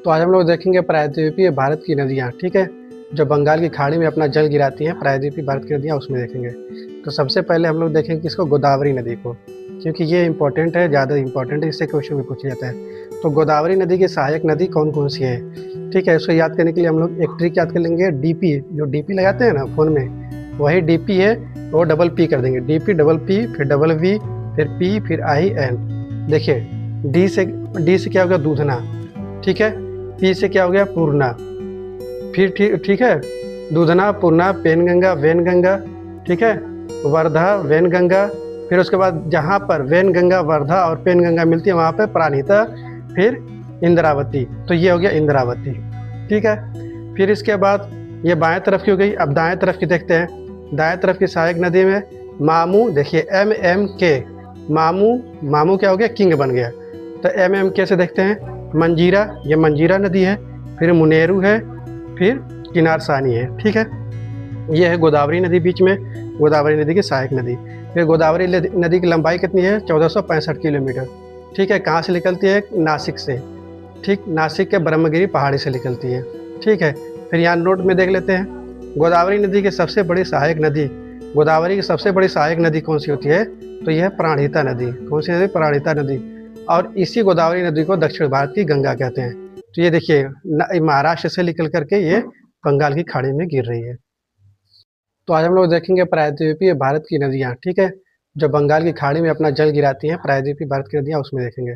तो आज हम लोग देखेंगे प्रायद्वीपीय भारत की नदियाँ, ठीक है, जो बंगाल की खाड़ी में अपना जल गिराती हैं। प्रायद्वीपीय भारत की नदियाँ उसमें देखेंगे। तो सबसे पहले हम लोग देखेंगे किसको, गोदावरी नदी को, क्योंकि ये इंपॉर्टेंट है, ज़्यादा इंपॉर्टेंट है, इससे क्वेश्चन भी पूछा जाता है। तो गोदावरी नदी की सहायक नदी कौन कौन सी है, ठीक है, इसको याद करने के लिए हम लोग एक ट्रिक याद कर लेंगे। डीपी, जो डीपी लगाते हैं ना फ़ोन में, वही डीपी है, वो डबल पी कर देंगे। डीपी डबल पी, फिर डबल वी, फिर पी, फिर आई एन। देखिए डी से क्या होगा, दूधना, ठीक है। पी से क्या हो गया, पूर्णा। फिर ठीक है, दूधना, पूर्णा, पेनगंगा, वेनगंगा, ठीक है, वर्धा, वेनगंगा। फिर उसके बाद जहाँ पर वेनगंगा, वर्धा और पेनगंगा मिलती है वहाँ पे प्राणहिता, फिर इंद्रावती। तो ये हो गया इंद्रावती, ठीक है। फिर इसके बाद ये बाएं तरफ की हो गई। अब दाएं तरफ की देखते हैं। दाएं तरफ की सहायक नदी में मामू, देखिए MMK, मामू क्या हो गया, किंग बन गया। तो MMK से देखते हैं मंजीरा, ये मंजीरा नदी है। फिर मुनेरू है, फिर किनारसानी है, ठीक है। ये है गोदावरी नदी बीच में, गोदावरी नदी की सहायक नदी। फिर गोदावरी नदी की लंबाई कितनी है, 1465 किलोमीटर, ठीक है। कहाँ से निकलती है, नासिक से, ठीक, नासिक के ब्रह्मगिरी पहाड़ी से निकलती है, ठीक है। फिर यहाँ नोट में देख लेते हैं, गोदावरी नदी की सबसे बड़ी सहायक नदी, गोदावरी की सबसे बड़ी सहायक नदी कौन सी होती है, तो यह है प्राणहिता नदी। कौन सी नदी, प्राणहिता नदी। और इसी गोदावरी नदी को दक्षिण भारत की गंगा कहते हैं। तो ये देखिए महाराष्ट्र से निकल करके ये बंगाल की खाड़ी में गिर रही है। तो आज हम लोग देखेंगे प्रायद्वीपीय भारत की नदियाँ, ठीक है, जो बंगाल की खाड़ी में अपना जल गिराती हैं। प्रायद्वीपीय भारत की नदियाँ उसमें देखेंगे।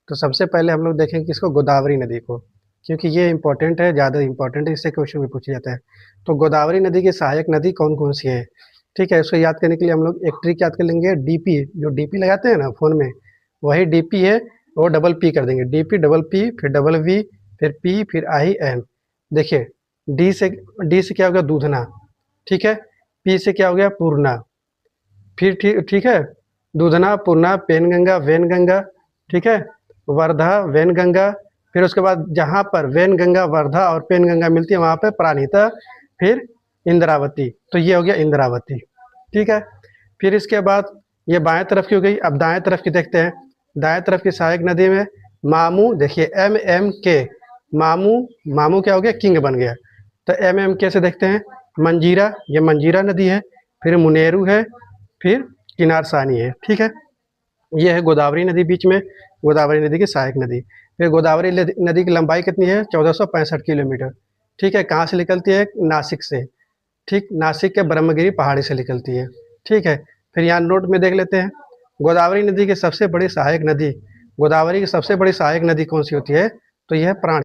तो सबसे पहले हम लोग देखेंगे किसको, गोदावरी नदी को, क्योंकि ये इंपॉर्टेंट है, ज़्यादा इंपॉर्टेंट है, इससे क्वेश्चन भी पूछा जाता है। तो गोदावरी नदी की सहायक नदी कौन कौन सी है, ठीक है, इसको याद करने के लिए हम लोग एक ट्रिक याद कर लेंगे। डीपी, जो डीपी लगाते हैं ना फ़ोन में, वही डीपी है, वो डबल पी कर देंगे। डीपी डबल पी, फिर डबल वी, फिर पी, फिर आई एन। देखिए डी से क्या हो गया, दूधना, ठीक है। पी से क्या हो गया, पूर्णा। फिर ठीक है, दूधना, पूर्णा, पेनगंगा, वेनगंगा, ठीक है, वर्धा, वेनगंगा। फिर उसके बाद जहाँ पर वेनगंगा, वर्धा और पेनगंगा मिलती है वहाँ पे प्राणहिता, फिर इंद्रावती। तो ये हो गया इंद्रावती, ठीक है। फिर इसके बाद ये बाएं तरफ की हो गई। अब दाएं तरफ की देखते हैं। दाएं तरफ की सहायक नदी में मामू, देखिए MMK, मामू क्या हो गया, किंग बन गया। तो MMK से देखते हैं मंजीरा, ये मंजीरा नदी है। फिर मुनेरू है, फिर किनारसानी है, ठीक है। ये है गोदावरी नदी बीच में, गोदावरी नदी की सहायक नदी। फिर गोदावरी नदी की लंबाई कितनी है, 1465 किलोमीटर, ठीक है। कहाँ से निकलती है, नासिक से, ठीक, नासिक के ब्रह्मगिरी पहाड़ी से निकलती है, ठीक है। फिर यहाँ नोट में देख लेते हैं, गोदावरी नदी की सबसे बड़ी सहायक नदी, गोदावरी की सबसे बड़ी सहायक नदी कौन सी होती है, तो यह है प्राण